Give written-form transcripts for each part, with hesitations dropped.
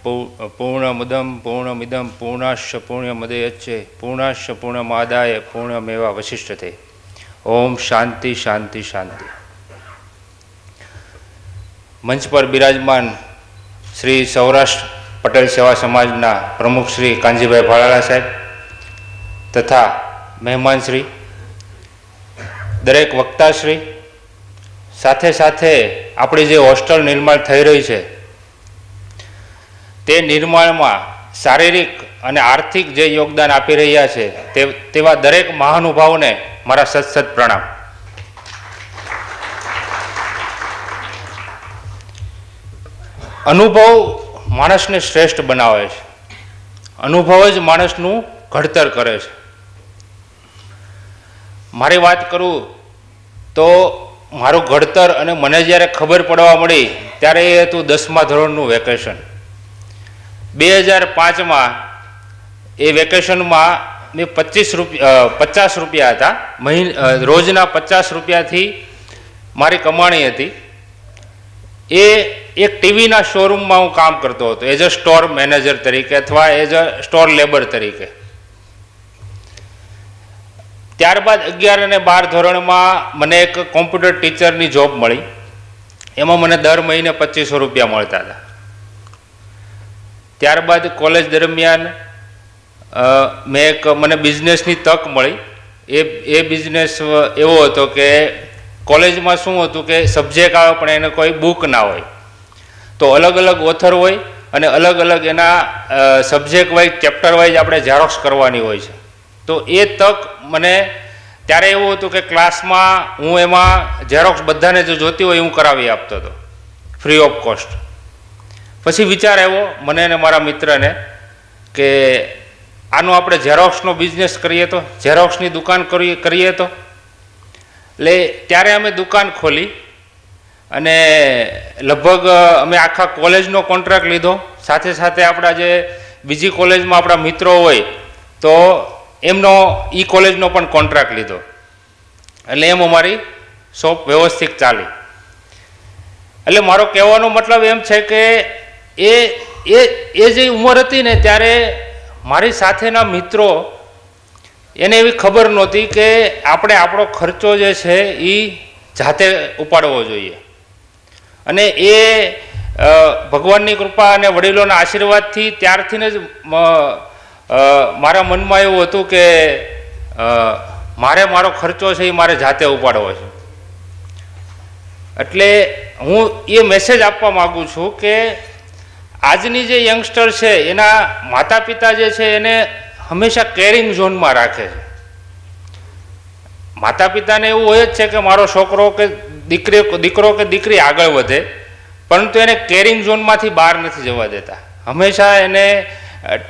પૂર્ણમુદં પૂર્ણમિદં પૂર્ણાશ્ચ પૂર્ણમુદચ્યતે પૂર્ણાશ્ચ પૂર્ણમાદાય પૂર્ણમેવાવશિષ્યતે. ઓમ શાંતિ શાંતિ શાંતિ. મંચ પર બિરાજમાન શ્રી સૌરાષ્ટ્ર પટેલ સેવા સમાજના પ્રમુખ શ્રી કાનજીભાઈ ભાલાળા સાહેબ તથા મહેમાનશ્રી, દરેક વક્તાશ્રી, સાથે સાથે આપણી જે હોસ્ટેલ નિર્માણ થઈ રહી છે તે નિર્માણમાં શારીરિક અને આર્થિક જે યોગદાન આપી રહ્યા છે તેવા દરેક મહાનુભાવોને મારા સત પ્રણામ. અનુભવ માણસને શ્રેષ્ઠ બનાવે છે. અનુભવ જ માણસનું ઘડતર કરે છે. મારી વાત કરું તો મારું ઘડતર અને મને જ્યારે ખબર પડવા મળી ત્યારે એ હતું 10મા ધોરણનું વેકેશન. 2005માં એ વેકેશનમાં મેં 50 રૂપિયા હતા, રોજના 50 રૂપિયાથી મારી કમાણી હતી. એ એક ટીવીના શોરૂમમાં હું કામ કરતો હતો એઝ અ સ્ટોર મેનેજર તરીકે અથવા એઝ અ સ્ટોર લેબર તરીકે. ત્યારબાદ 11 અને 12 ધોરણમાં મને એક કોમ્પ્યુટર ટીચરની જોબ મળી. એમાં મને દર મહિને 2500 રૂપિયા મળતા હતા. ત્યારબાદ કોલેજ દરમિયાન મને બિઝનેસની તક મળી. એ બિઝનેસ એવો હતો કે કોલેજમાં શું હતું કે સબ્જેક્ટ આવે પણ એને કોઈ બુક ના હોય, તો અલગ અલગ ઓથર હોય અને અલગ અલગ એના સબ્જેક્ટ વાઇઝ ચેપ્ટર વાઇઝ આપણે ઝેરોક્સ કરવાની હોય છે. તો એ તક મને ત્યારે એવું હતું કે ક્લાસમાં હું એમાં ઝેરોક્સ બધાને જે જોતી હોય હું કરાવી આપતો હતો ફ્રી ઓફ કોસ્ટ. પછી વિચાર આવ્યો મને અને મારા મિત્રને કે આનો આપણે ઝેરોક્સનો બિઝનેસ કરીએ તો, ઝેરોક્સની દુકાન કરીએ તો. એટલે ત્યારે અમે દુકાન ખોલી અને લગભગ અમે આખા કોલેજનો કોન્ટ્રાક્ટ લીધો. સાથે સાથે આપણા જે બીજી કોલેજમાં આપણા મિત્રો હોય તો એમનો કોલેજનો પણ કોન્ટ્રાક્ટ લીધો. એટલે એમ અમારી શોપ વ્યવસ્થિત ચાલી. એટલે મારો કહેવાનો મતલબ એમ છે કે એ જે ઉંમર હતી ને ત્યારે મારી સાથેના મિત્રો એને એવી ખબર નહોતી કે આપણે આપણો ખર્ચો જે છે એ જાતે ઉપાડવો જોઈએ. અને એ ભગવાનની કૃપા અને વડીલોના આશીર્વાદથી ત્યારથી જ મારા મનમાં એવું હતું કે મારો ખર્ચો છે એ મારે જાતે ઉપાડવો છે. એટલે હું એ મેસેજ આપવા માગું છું કે આજની જે યંગસ્ટર છે એના માતા પિતા જે છે એને હંમેશા કેરિંગ ઝોનમાં રાખે છે. માતા પિતાને એવું હોય જ છે કે મારો છોકરો કે દીકરો કે દીકરી આગળ વધે, પરંતુ એને કેરિંગ ઝોનમાંથી બહાર નથી જવા દેતા. હંમેશા એને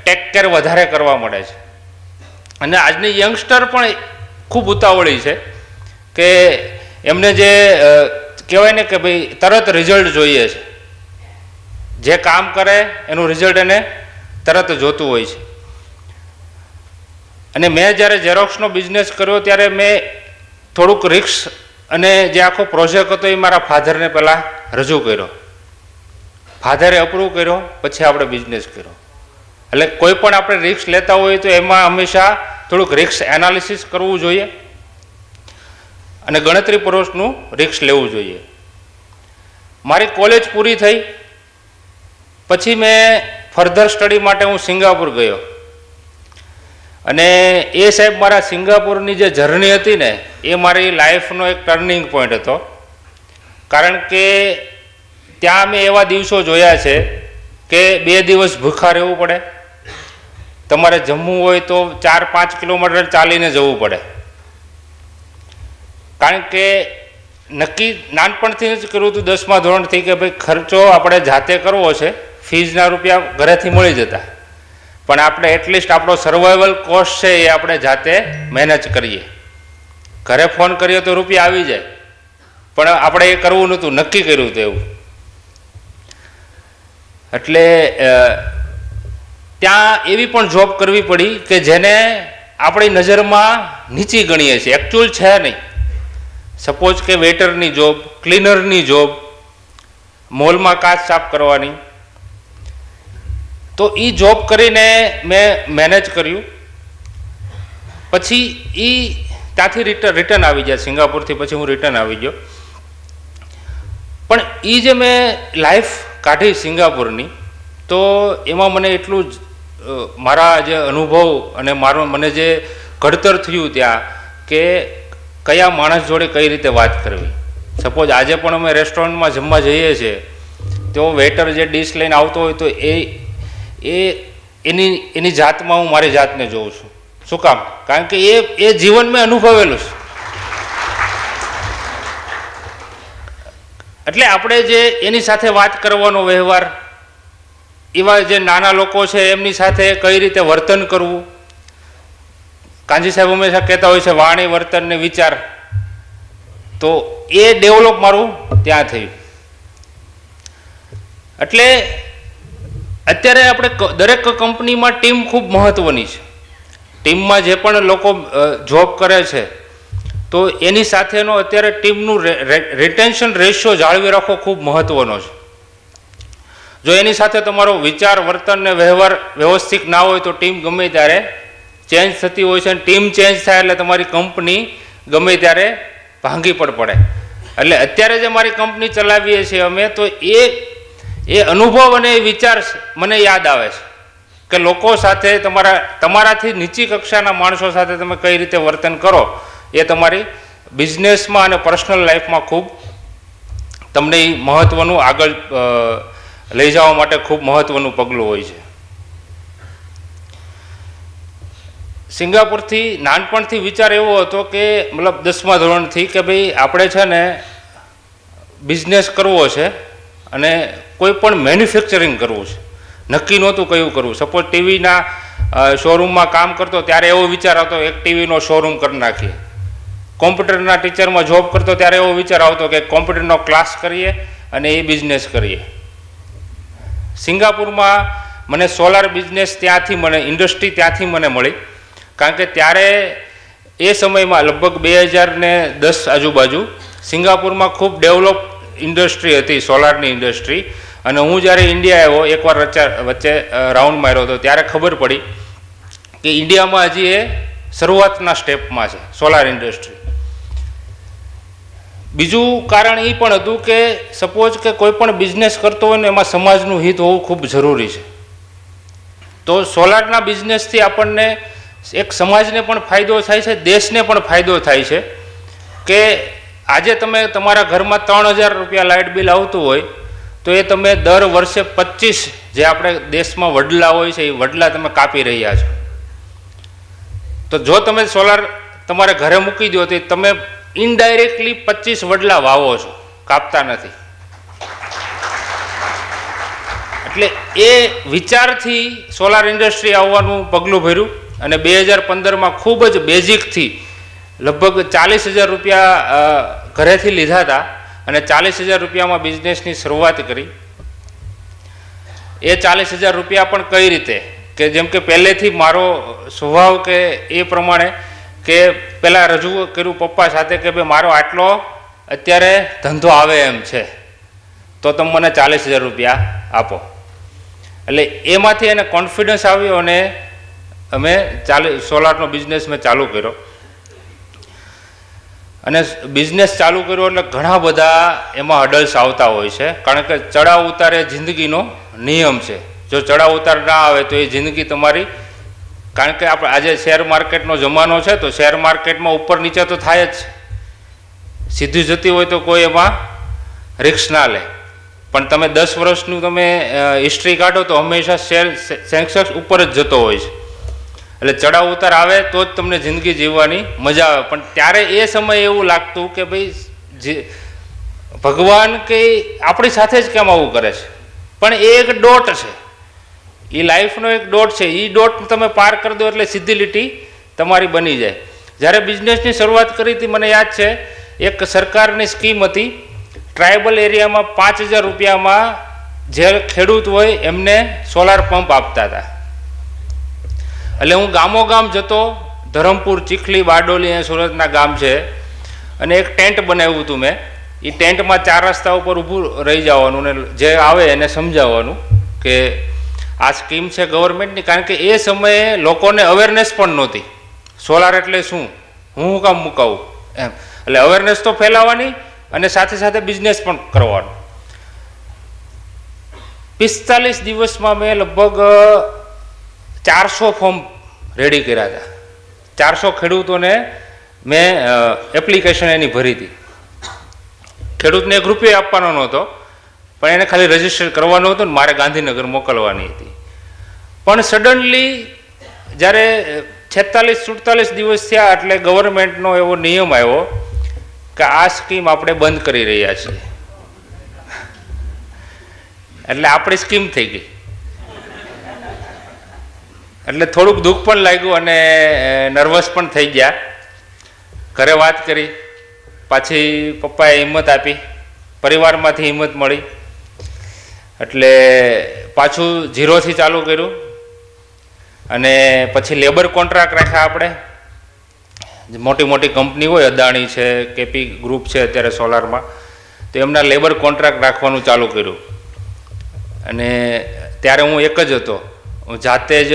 ટેક કેર વધારે કરવા મળે છે. અને આજની યંગસ્ટર પણ ખૂબ ઉતાવળી છે કે એમને જે કહેવાય ને કે ભાઈ તરત રિઝલ્ટ જોઈએ છે. જે કામ કરે એનું રિઝલ્ટ એને તરત જોતું હોય છે. અને મેં જ્યારે ઝેરોક્સનો બિઝનેસ કર્યો ત્યારે મેં થોડુંક રિસ્ક અને જે આખો પ્રોજેક્ટ હતો એ મારા ફાધરને પહેલાં રજૂ કર્યો. ફાધરે અપ્રૂવ કર્યો, પછી આપણે બિઝનેસ કર્યો. એટલે કોઈ પણ આપણે રિસ્ક લેતા હોઈએ તો એમાં હંમેશા થોડુંક રિસ્ક એનાલિસિસ કરવું જોઈએ અને ગણતરીપૂર્વકનું રિસ્ક લેવું જોઈએ. મારી કોલેજ પૂરી થઈ પછી મેં ફર્ધર સ્ટડી માટે હું સિંગાપુર ગયો. અને એ સાહેબ મારા સિંગાપુરની જે જર્ની હતી ને એ મારી લાઈફનો એક ટર્નિંગ પોઈન્ટ હતો. કારણ કે ત્યાં મેં એવા દિવસો જોયા છે કે 2 દિવસ ભૂખા રહેવું પડે, તમારે જમવું હોય તો 4-5 કિલોમીટર ચાલીને જવું પડે. કારણ કે નક્કી નાનપણથી જ કર્યું હતું 10મા ધોરણથી કે ભાઈ ખર્ચો આપણે જાતે કરવો છે. ફીઝના રૂપિયા ઘરેથી મળી જતા, પણ આપણે એટલીસ્ટ આપણો સર્વાઈવલ કોસ્ટ છે એ આપણે જાતે મેનેજ કરીએ. ઘરે ફોન કરીએ તો રૂપિયા આવી જાય, પણ આપણે એ કરવું નહોતું, નક્કી કર્યું હતું એવું. એટલે ત્યાં એવી પણ જોબ કરવી પડી કે જેને આપણી નજરમાં નીચી ગણીએ છીએ, એકચ્યુઅલ છે નહીં. સપોઝ કે વેટરની જોબ, ક્લીનરની જોબ, મોલમાં કાચ સાફ કરવાની. તો એ જોબ કરીને મેં મેનેજ કર્યું. પછી એ ત્યાંથી રિટર્ન આવી ગયા સિંગાપુરથી. પછી હું રિટર્ન આવી ગયો. પણ એ જે મેં લાઈફ કાઢી સિંગાપુરની, તો એમાં મને એટલું જ મારા જે અનુભવ અને મને જે ઘડતર થયું ત્યાં, કે કયા માણસ જોડે કઈ રીતે વાત કરવી. સપોઝ આજે પણ અમે રેસ્ટોરન્ટમાં જમવા જઈએ છીએ, તો વેઇટર જે ડીશ લઈને આવતો હોય તો એની જાતમાં હું મારી જાતને જોઉં છું. શું કામ? કારણ કે એ જીવન મેં અનુભવેલું છે. એટલે આપણે જે એની સાથે વાત કરવાનો વ્યવહાર, એવા જે નાના લોકો છે એમની સાથે કઈ રીતે વર્તન કરવું. કાંજી સાહેબ હંમેશા કહેતા હોય છે વાણી, વર્તન ને વિચાર. તો એ ડેવલપ મારું ત્યાં થયું. એટલે અત્યારે આપણે દરેક કંપનીમાં ટીમ ખૂબ મહત્વની છે. ટીમમાં જે પણ લોકો જોબ કરે છે, તો એની સાથેનો અત્યારે ટીમનું રિટેન્શન રેશિયો જાળવી રાખવો ખૂબ મહત્વનો છે. જો એની સાથે તમારો વિચાર, વર્તન ને વ્યવહાર વ્યવસ્થિત ના હોય, તો ટીમ ગમે ત્યારે ચેન્જ થતી હોય છે. અને ટીમ ચેન્જ થાય એટલે તમારી કંપની ગમે ત્યારે ભાંગી પડે. એટલે અત્યારે જે મારી કંપની ચલાવીએ છીએ અમે, તો એ અનુભવ અને એ વિચાર મને યાદ આવે છે કે લોકો સાથે તમારાથી નીચી કક્ષાના માણસો સાથે તમે કઈ રીતે વર્તન કરો, એ તમારી બિઝનેસમાં અને પર્સનલ લાઈફમાં ખૂબ તમને એ મહત્ત્વનું આગળ લઈ જવા માટે ખૂબ મહત્ત્વનું પગલું હોય છે. સિંગાપુરથી નાનપણથી વિચાર એવો હતો કે મતલબ 10મા ધોરણથી કે ભાઈ આપણે છે ને બિઝનેસ કરવો છે અને કોઈ પણ મેન્યુફેક્ચરિંગ કરવું છે. નક્કી નહોતું કયું કરવું. સપોઝ ટીવીના શોરૂમમાં કામ કરતો ત્યારે એવો વિચાર આવતો એક ટીવીનો શોરૂમ કરી નાખીએ. કોમ્પ્યુટરના ટીચરમાં જોબ કરતો ત્યારે એવો વિચાર આવતો કે કોમ્પ્યુટરનો ક્લાસ કરીએ અને એ બિઝનેસ કરીએ. સિંગાપુરમાં મને સોલાર બિઝનેસ ઇન્ડસ્ટ્રી ત્યાંથી મને મળી. કારણ કે ત્યારે એ સમયમાં લગભગ 2010 આજુબાજુ સિંગાપુરમાં ખૂબ ડેવલપ ઇન્ડસ્ટ્રી હતી, સોલારની ઇન્ડસ્ટ્રી. અને હું જ્યારે ઇન્ડિયા આવ્યો, એકવાર વચ્ચે રાઉન્ડ માર્યો હતો, ત્યારે ખબર પડી કે ઇન્ડિયામાં હજી એ શરૂઆતના સ્ટેપમાં છે સોલાર ઇન્ડસ્ટ્રી. બીજું કારણ એ પણ હતું કે સપોઝ કે કોઈ પણ બિઝનેસ કરતો હોય ને એમાં સમાજનું હિત હોવું ખૂબ જરૂરી છે. તો સોલારના બિઝનેસથી આપણને એક સમાજને પણ ફાયદો થાય છે, દેશને પણ ફાયદો થાય છે. કે આજે તમે તમારા ઘરમાં 3000 રૂપિયા લાઇટ બિલ આવતું હોય, તો એ તમે દર વર્ષે 25 જે આપણે દેશમાં વડલા હોય છે એ વડલા તમે કાપી રહ્યા છો. તો જો તમે સોલાર તમારા ઘરે મૂકી દો તો તમે ઇનડાયરેક્ટલી 25 વડલા વાવો છો, કાપતા નથી. એટલે એ વિચારથી સોલાર ઇન્ડસ્ટ્રી આવવાનું પગલું ભર્યું. અને 2015માં ખૂબ જ બેઝિકથી લગભગ 40,000 રૂપિયા ઘરેથી લીધા હતા અને 40,000 રૂપિયામાં બિઝનેસની શરૂઆત કરી. એ 40,000 રૂપિયા પણ કઈ રીતે કે જેમ કે પહેલેથી મારો સ્વભાવ કે એ પ્રમાણે કે પહેલાં રજૂ કર્યું પપ્પા સાથે કે ભાઈ મારો આટલો અત્યારે ધંધો આવે એમ છે, તો તમે મને 40,000 રૂપિયા આપો. એટલે એમાંથી એને કોન્ફિડન્સ આવ્યો અને અમે સોલારનો બિઝનેસ મેં ચાલુ કર્યો. અને બિઝનેસ ચાલુ કર્યો એટલે ઘણા બધા એમાં હડલ્સ આવતા હોય છે. કારણ કે ચડાવ ઉતાર એ જિંદગીનો નિયમ છે. જો ચડાવ ઉતાર ના આવે તો એ જિંદગી તમારી, કારણ કે આપણે આજે શેર માર્કેટનો જમાનો છે, તો શેર માર્કેટમાં ઉપર નીચે તો થાય જ. સીધી જતી હોય તો કોઈ એમાં રિસ્ક ના લે. પણ તમે 10 વર્ષનું તમે હિસ્ટ્રી કાઢો તો હંમેશા સેન્સેક્સ ઉપર જ જતો હોય છે. એટલે ચડાવ ઉતાર આવે તો જ તમને જિંદગી જીવવાની મજા આવે. પણ ત્યારે એ સમયે એવું લાગતું કે ભાઈ ભગવાન કે આપણી સાથે જ કેમ આવું કરે છે. પણ એ એક ડોટ છે, એ લાઈફનો એક ડોટ છે. એ ડોટ તમે પાર કરી દો એટલે સીધી લીટી તમારી બની જાય. જ્યારે બિઝનેસની શરૂઆત કરી હતી મને યાદ છે, એક સરકારની સ્કીમ હતી, ટ્રાઇબલ એરિયામાં 5,000 રૂપિયામાં જે ખેડૂત હોય એમને સોલાર પંપ આપતા હતા. એટલે હું ગામોગામ જતો, ધરમપુર, ચીખલી, બારડોલી એ સુરતના ગામ છે, અને એક ટેન્ટ બનાવ્યું હતું મેં. એ ટેન્ટમાં 4 રસ્તા ઉપર ઊભું રહી જવાનું ને જે આવે એને સમજાવવાનું કે આ સ્કીમ છે ગવર્મેન્ટની, કારણ કે એ સમયે લોકોને અવેરનેસ પણ નહોતી સોલાર એટલે શું, હું કામ મુકાવું એમ. એટલે અવેરનેસ તો ફેલાવવાની અને સાથે સાથે બિઝનેસ પણ કરવાનો. 45 દિવસમાં મેં લગભગ 400 ફોર્મ રેડી કર્યા હતા. 400 ખેડૂતોને મેં એપ્લિકેશન એની ભરી હતી. ખેડૂતને ₹1 આપવાનો નહોતો, પણ એને ખાલી રજીસ્ટર કરવાનું હતું ને મારે ગાંધીનગર મોકલવાની હતી. પણ સડનલી જ્યારે 46-47 દિવસ થયા એટલે ગવર્મેન્ટનો એવો નિયમ આવ્યો કે આ સ્કીમ આપણે બંધ કરી રહ્યા છીએ. એટલે આપણી સ્કીમ થઈ ગઈ. એટલે થોડુંક દુઃખ પણ લાગ્યું અને નર્વસ પણ થઈ ગયા. ઘરે વાત કરી, પાછી પપ્પાએ હિંમત આપી, પરિવારમાંથી હિંમત મળી, એટલે પાછું 0થી ચાલુ કર્યું. અને પછી લેબર કોન્ટ્રાક્ટ રાખ્યા આપણે. મોટી મોટી કંપની હોય, અદાણી છે, કેપી ગ્રુપ છે અત્યારે સોલારમાં, તો એમના લેબર કોન્ટ્રાક્ટ રાખવાનું ચાલુ કર્યું. અને ત્યારે હું એક જ હતો, હું જાતે જ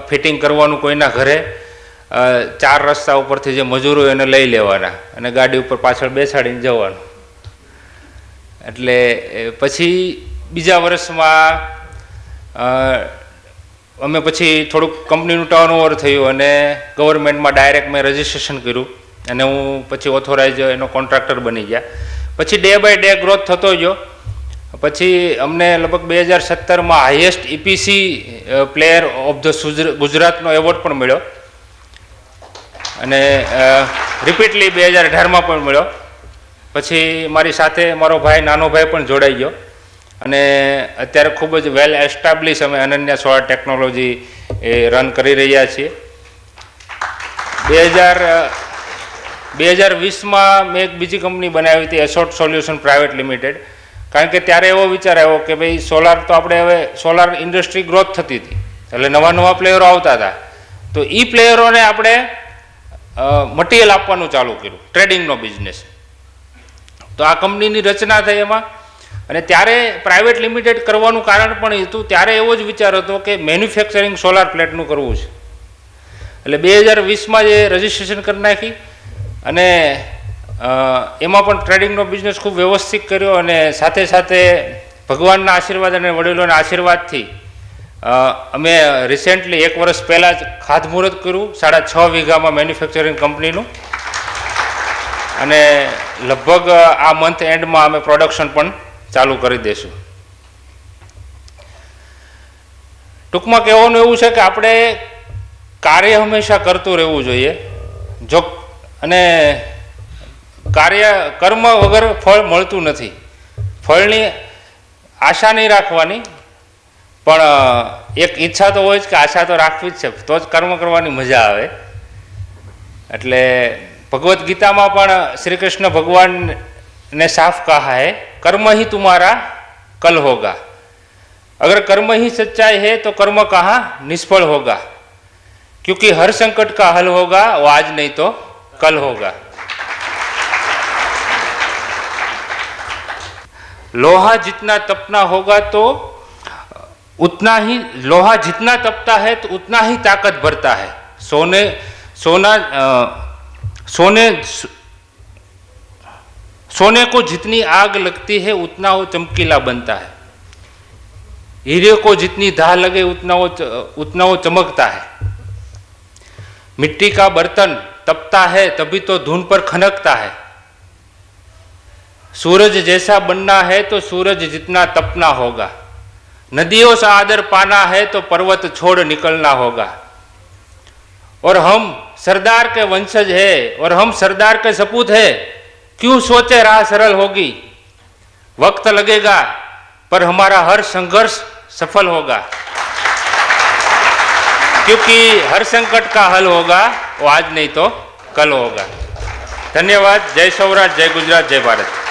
ફિટિંગ કરવાનું કોઈના ઘરે, 4 રસ્તા ઉપરથી જે મજૂરો એને લઈ લેવાના અને ગાડી ઉપર પાછળ બેસાડીને જવાનું. એટલે પછી બીજા વર્ષમાં અમે પછી થોડુંક કંપનીનું ટર્નઓવર થયું અને ગવર્મેન્ટમાં ડાયરેક્ટ મેં રજિસ્ટ્રેશન કર્યું અને હું પછી ઓથોરાઇઝ એનો કોન્ટ્રાક્ટર બની ગયા. પછી ડે બાય ડે ગ્રોથ થતો ગયો. પછી અમને લગભગ 2017માં highest EPC player of the ગુજરાતનો એવોર્ડ પણ મળ્યો અને રિપીટલી 2018માં પણ મળ્યો. પછી મારી સાથે મારો ભાઈ, નાનો ભાઈ પણ જોડાઈ ગયો અને અત્યારે ખૂબ જ વેલ એસ્ટાબ્લિશ અમે અનન્યા સોલાર ટેકનોલોજી રન કરી રહ્યા છીએ. 2020માં મેં એક બીજી કંપની બનાવી હતી, એસોટ સોલ્યુશન પ્રાઇવેટ લિમિટેડ. કારણ કે ત્યારે એવો વિચાર આવ્યો કે ભાઈ સોલાર તો આપણે હવે સોલાર ઇન્ડસ્ટ્રી ગ્રોથ થતી હતી, એટલે નવા પ્લેયરો આવતા હતા, તો એ પ્લેયરોને આપણે મટીરિયલ આપવાનું ચાલુ કર્યું, ટ્રેડિંગનો બિઝનેસ. તો આ કંપનીની રચના થઈ એમાં. અને ત્યારે પ્રાઇવેટ લિમિટેડ કરવાનું કારણ પણ હતું, ત્યારે એવો જ વિચાર હતો કે મેન્યુફેક્ચરિંગ સોલાર પ્લેટનું કરવું છે. એટલે 2020માં જે રજિસ્ટ્રેશન કરી નાખી અને એમાં પણ ટ્રેડિંગનો બિઝનેસ ખૂબ વ્યવસ્થિત કર્યો. અને સાથે સાથે ભગવાનના આશીર્વાદ અને વડીલોના આશીર્વાદથી અમે રિસેન્ટલી 1 વર્ષ પહેલાં જ ખાતમુહૂર્ત કર્યું 6.5 વીઘામાં મેન્યુફેક્ચરિંગ કંપનીનું. અને લગભગ આ મંથ એન્ડમાં અમે પ્રોડક્શન પણ ચાલુ કરી દઈશું. ટૂંકમાં કહેવાનું એવું છે કે આપણે કાર્ય હંમેશા કરતું રહેવું જોઈએ. જો અને કર્મ વગર ફળ મળતું નથી. ફળની આશા નહીં રાખવાની, પણ એક ઈચ્છા તો હોય જ કે આશા તો રાખવી જ છે, તો જ કર્મ કરવાની મજા આવે. એટલે ભગવદ્ ગીતામાં પણ શ્રી કૃષ્ણ ભગવાન ने साफ कहा है, कर्म ही तुम्हारा कल होगा. अगर कर्म ही सच्चाई है तो कर्म कहाँ निष्फल होगा, क्योंकि हर संकट का हल होगा वो आज नहीं तो कल होगा. लोहा जितना तपना होगा तो उतना ही, लोहा जितना तपता है तो उतना ही ताकत भरता है. सोने को जितनी आग लगती है उतना वो चमकीला बनता है. हीरे को जितनी धार लगे उतना वो चमकता है. मिट्टी का बर्तन तपता है तभी तो धुन पर खनकता है. सूरज जैसा बनना है तो सूरज जितना तपना होगा. नदियों से आदर पाना है तो पर्वत छोड़ निकलना होगा. और हम सरदार के वंशज है और हम सरदार के सपूत है, क्यों सोचे राह सरल होगी. वक्त लगेगा पर हमारा हर संघर्ष सफल होगा, क्योंकि हर संकट का हल होगा वो आज नहीं तो कल होगा. धन्यवाद. जय सौराष्ट्र, जय गुजरात, जय भारत.